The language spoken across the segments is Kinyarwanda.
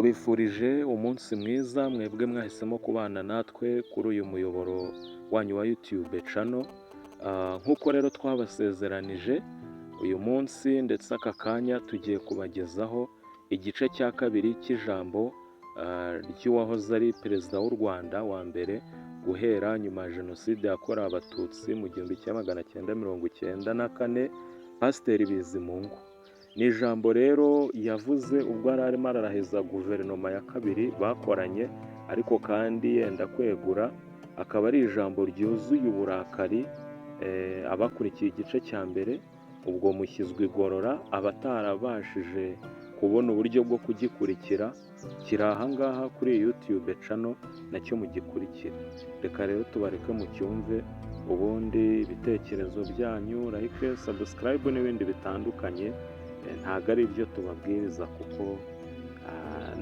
tubifurije umunsi mwiza mwebwe mwahisemo kubana natwe kuri uyu muyoboro wanyu wa YouTube channel. Nk'uko rero twabasezeranije uyu munsi ndetse aka kanya tugiye kubagezaho igice cya kabiri cy'ijambo ry'uwahoze ari perezida w'u Rwanda wa mbere guhera nyuma ya jenoside yakorewe abatutsi mu 1994, Pasiteri Bizimungu. Ni ijambo rero yavuze ubwo yari arimo araraheza guverinoma ya kabiri bakoranye, ariko kandi yenda kwegura. Akaba ari ijambo ryuzuye uburakari. Abakurikiye igice cya mbere ubwo mushyizwe igorora, abatarabashije kubona uburyo bwo kugikurikira kiri ahangaha kuri YouTube channel nacyo mugikurikira. Reka rero tubareke mu cyumve, ubundi ibitekerezo byanyu, like, subscribe n'ibindi bitandukanye. Ntago ari ibyo tubabwiriza kuko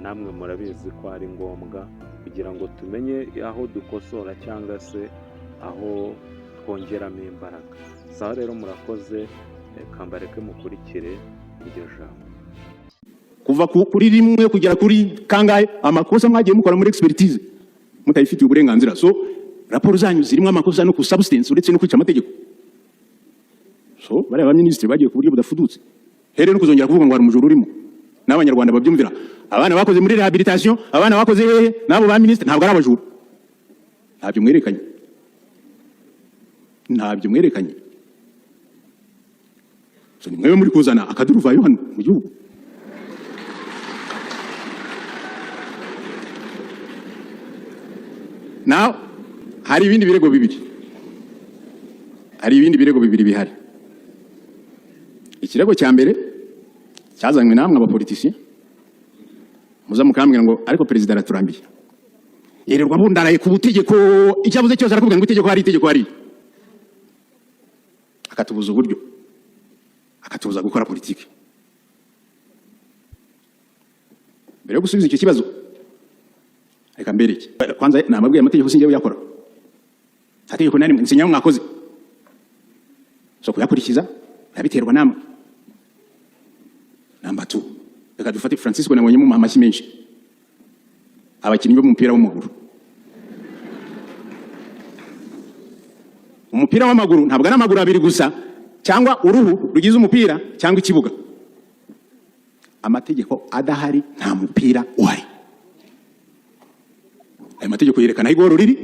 namwe murabizi ko ari ngombwa kugira ngo tumenye aho dukosora cyangwa se aho twongeramo imbaraga. Sawa rero murakoze, kambareke mukurikire iryo jambo. Kuva kuri rimwe kugera kuri kangahe amakosa mwagiye mukora muri expertise mutayifitiye uburenganzira. So raporo zanyu zirimo amakosa no ku substance uretse no kwica amategeko. So bari abaminisitiri bagiye ku buryo budafudutse. Here no kuzongera kuvuga ngo hari umujuru urimo n'abanyarwanda babyumvira. Abana bakoze muri rehabilitation, abana bakoze hehe nabo ba ministre ntabwo ari abajuru. Ntabyo mwerekanye. Ntabyo mwerekanye. So ni mwewe muri kuzana akaduruvayo hano mu gihugu. Now hari ibindi birego bibiri. Hari ibindi birego bibiri bihari. Ikirego cya mbere cyazanywe namwe abapoliticiens muza mukambwira ngo ariko perezida araturambiye. Yererwa bundaraye ku butegeko, icyabuze cyose arakubwira ngo itegeko hari. Akatubuza uburyo. Akatubuza gukora politiki. Mbere yo gusubiza icyo kibazo reka mbereke. Kwanza namabwiye amategeko singiye yakora. Ategeko nani nsinya mwakoze. So kuyakurikiza yabiterwa namwe. Number 2. Reka dufate Francisco nabonye mu amashyi menshi. Abakinnyi b'umupira w'amaguru. Umupira w'amaguru ntabwo ari amaguru abiri gusa cyangwa uruhu rugize umupira cyangwa ikibuga. Amategeko adahari nta mupira uhari. Aya mategeko yerekana igoro riri.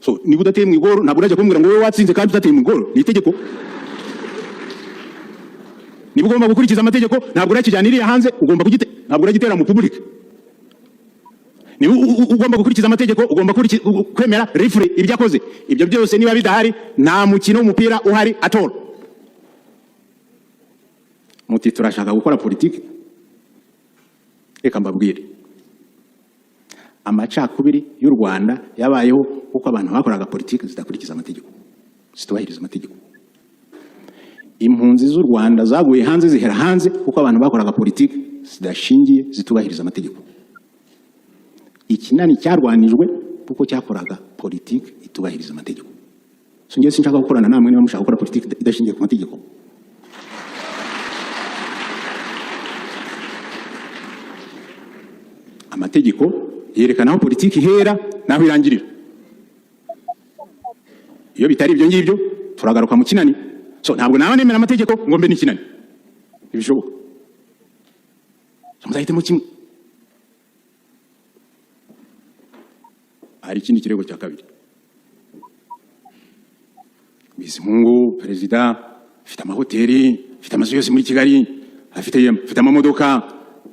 So niba udateye mu igoro ntabwo urajya kumbwira ngo wowe watsinze kandi utateye mu igoro. Ni itegeko. Niba ugomba gukurikiza amategeko ntabwo urakijyaniriye hanze, ugomba ntabwo uragitera mu public. Niba ugomba gukurikiza amategeko ugomba kwemera referee ibyo akoze. Ibyo byose niba bidahari nta mukino w'umupira uhari at all. Muti turashaka gukora politiki. Reka mbabwire. Amacakubiri y'u Rwanda yabayeho kuko abantu bakoraga politiki zidakurikiza amategeko, zitubahiriza amategeko. Impunzi z'u Rwanda zaguye hanze zihera hanze kuko abantu bakoraga politiki zidashingiye zitubahiriza amategeko. Ikinani cyarwanijwe kuko cyakoraga politiki itubahiriza amategeko. So ngiye sinshaka gukorana namwe niba mushaka gukora politiki idashingiye ku mategeko. Amategeko yerekana aho politiki ihera naho irangirira. Iyo bitari ibyo ngibyo turagaruka mu kinani. So ntabwo nawe nemera amategeko ngo mbe n'ikinani. Ibishoboka. Muzahitemo kimwe. Hari ikindi kirego cya kabiri. Bizimungu perezida afite amahoteli, afite amazu yose muri Kigali, afite amamodoka,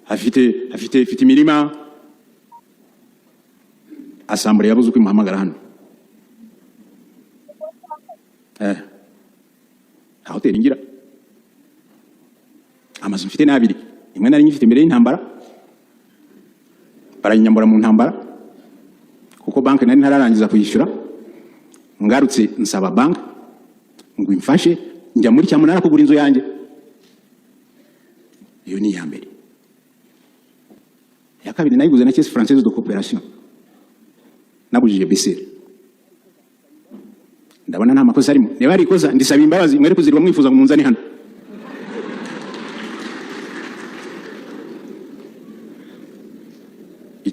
afite imirima. Asambure yabuze uko imuhamagara hano. Hoteli ngira. Amazu mfite n'abiri. Imwe nari nyifite imbere y'intambara. Baranyambura mu ntambara. Kuko banki nari ntararangiza kuyishyura. Ngarutse nsaba banki ngo imfashe njya muri cyamunara kugura inzu yanjye. Iyo ni ya mbere. Ya kabiri nayiguze na Caisse Française de Coopération. Nabujije BCR. Ndabona nta makosa arimo. Niba ari ikosa ndisaba imbabazi mwere kuzirwa mwifuza ngo munzane hano.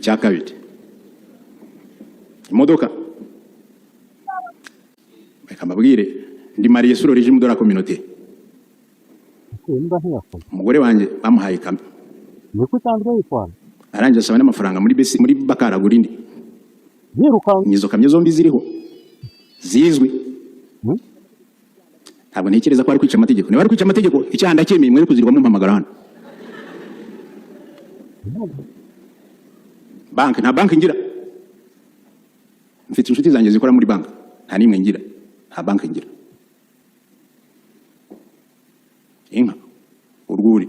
icya kabiri imodoka reka mbabwire ndi mariye sur origine de la communauté umugore wanjye bamuhaye kamyo niko cyangwa yitwara aranje asaba n'amafaranga muri Bakara Gurindi nizo kamyo zombi ziriho zizwi ntabwo ntekereza ko ari kwica amategeko niba ari kwica amategeko icyaha ndacyemeye mwe kuzirwa mu mpamagara hano banki nta banki ngira mfite inshuti zanjye zikora muri banki nta nimwe ngira nta banki ngira inka urwuri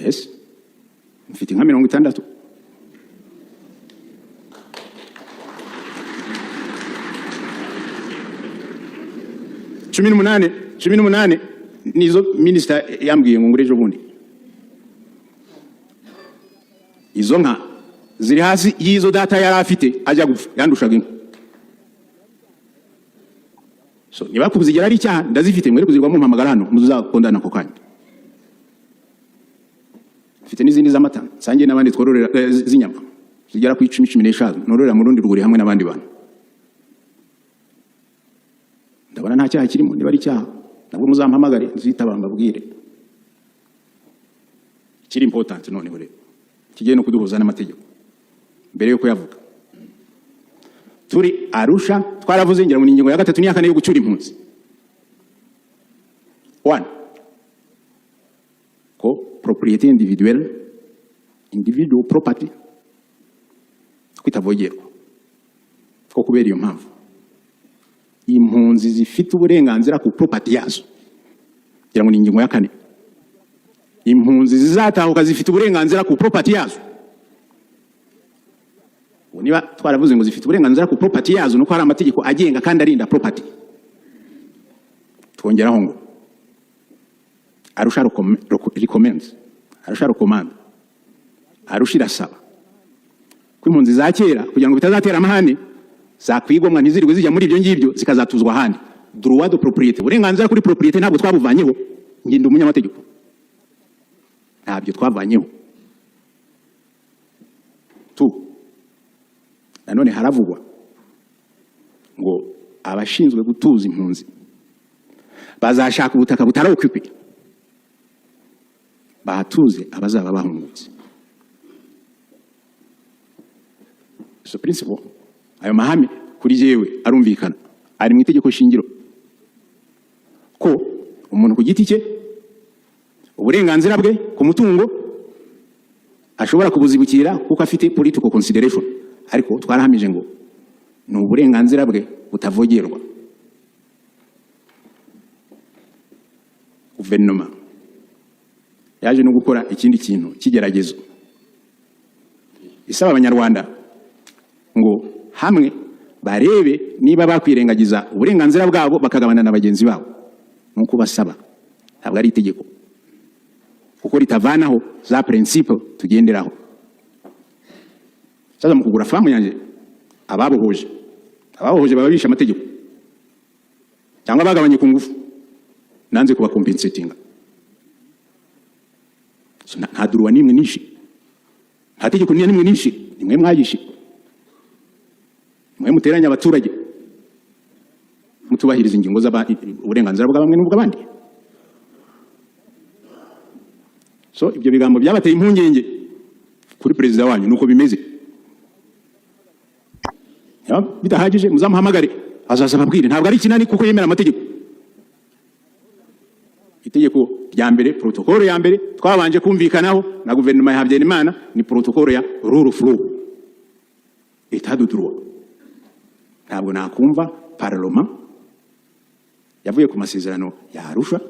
yes mfite inka 60 18 nizo minister yambwiye ngo ngurejo bundi izo nka ziri hasi yizo data yari afite ajya gupfa yandushaga inka so niba kuzigira ari icyaha ndazifite mwere kuzirwa mu mpamagara hano muzakondana ko kanya mfite n'izindi z'amata sangiye n'abandi twororera z'inyama zigera ku 10-15 nororera mu rundi ruguri hamwe n'abandi bantu ndabona nta cyaha kirimo niba ari icyaha nabwo muzampamagare nzitaba mbabwire kiri important none hore kigiye no kuduhuza n'amategeko mbere yo kuyavuga turi Arusha twaravuze ngira mu ingingo ya 3 n'iya 4 yo gucyura impunzi 1 ko propriété individuelle individual property kwitavogerwa ko kubera iyo mpamvu impunzi zifite uburenganzira ku property yazo ngira ngo ni ingingo ya 4 impunzi zizatahuka zifite uburenganzira ku property yazo niba twaravuze ngo zifite uburenganzira ku property yazo nuko hari amategeko agenga kandi arinda property twongeraho ngo Arusha recommends Arusha recommend Arusha irasaba ko impunzi za kera kugira ngo bitazatera amahane zakwigomwa ntizirigwe zijya muri ibyo ngibyo zikazatuzwa handi droit de propriété uburenganzira kuri propriété ntabwo twabuvanyeho nginde umunyamategeko ntabyo twavanyeho nanone haravugwa ngo abashinzwe gutuza impunzi bazashaka ubutaka butarokwikwe bahatuze abazaba bahungutse so principle ayo mahame kuri jewe arumvikana ari mu itegeko shingiro ko umuntu ku giti cye uburenganzira bwe ku mutungo ashobora kubuzibukira kuko afite political consideration ariko twarahamije ngo ni uburenganzira bwe butavogerwa guverinoma yaje no gukora ikindi kintu kigeragezo isaba abanyarwanda ngo hamwe barebe niba bakwirengagiza uburenganzira bwabo bakagabana na bagenzi babo nuko basaba ntabwo ari itegeko kuko ritavanaho za principe tugenderaho saza mukugura famu yanjye ababohoje babisha amategeko cyangwa bagabanye ku ngufu nanze kuba compensatinga so nta duruwa nimwe nishi nta tegeko nimwe nishi nimwe mwayishi mwe muteranya abaturage mutubahiriza ingingo uburenganzira bw'abamwe n'ubw'abandi so ibyo bigambo byabateye impungenge kuri perezida wanyu nuko bimeze bidahagije muzamuhamagare azaza ababwire ntabwo ari kinani kuko yemera amategeko itegeko rya mbere protocole ya mbere twabanje kumvikanaho na guverinoma ya Habyarimana ni protocole ya rule of law état de droit ntabwo nakumva parlement yavuye ku masezerano ya Arusha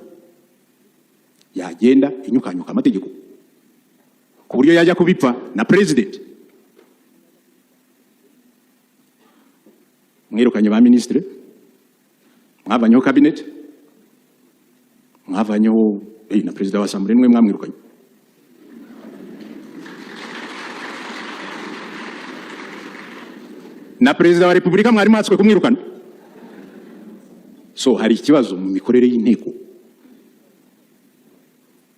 yagenda inyukanyuka amategeko ku buryo yajya kubipfa na president mwirukanye ba ministre mwavanyeho cabinet mwavanyeho na president wa assemblée mwe mwamwirukanye na president wa republika mwari mwatswe kumwirukana so hari ikibazo mu mikorere y'inteko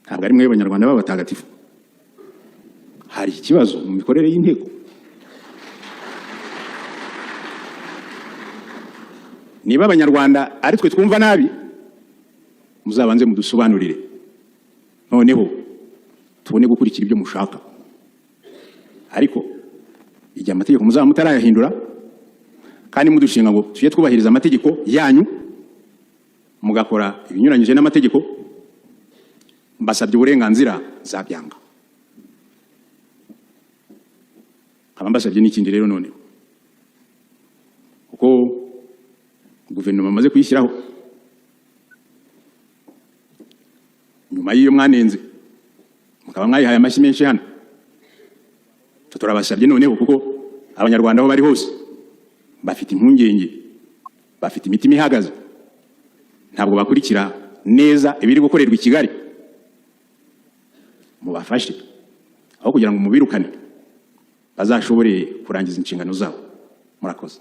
ntabwo ari mwe abanyarwanda b'abatagatifu hari ikibazo mu mikorere y'inteko. Niba abanyarwanda ari twe twumva nabi, muzabanze mudusobanurire, noneho tubone gukurikira ibyo mushaka. Ariko igihe amategeko muzaba mutarayahindura kandi mudushinga ngo tujye twubahiriza amategeko yanyu, mugakora ibinyuranyije n'amategeko, mbasabye uburenganzira nzabyanga. Nkaba mbasabye n'ikindi rero noneho, kuko guverinoma amaze kuyishyiraho, nyuma y'iyo mwanenze mukaba mwayihaye amashyi menshi hano, turabasabye noneho, kuko abanyarwanda aho bari hose bafite impungenge, bafite imitima ihagaze, ntabwo bakurikira neza ibiri gukorerwa i Kigali. Mubafashe aho kugira ngo mubirukane, bazashobore kurangiza inshingano zabo. Murakoze.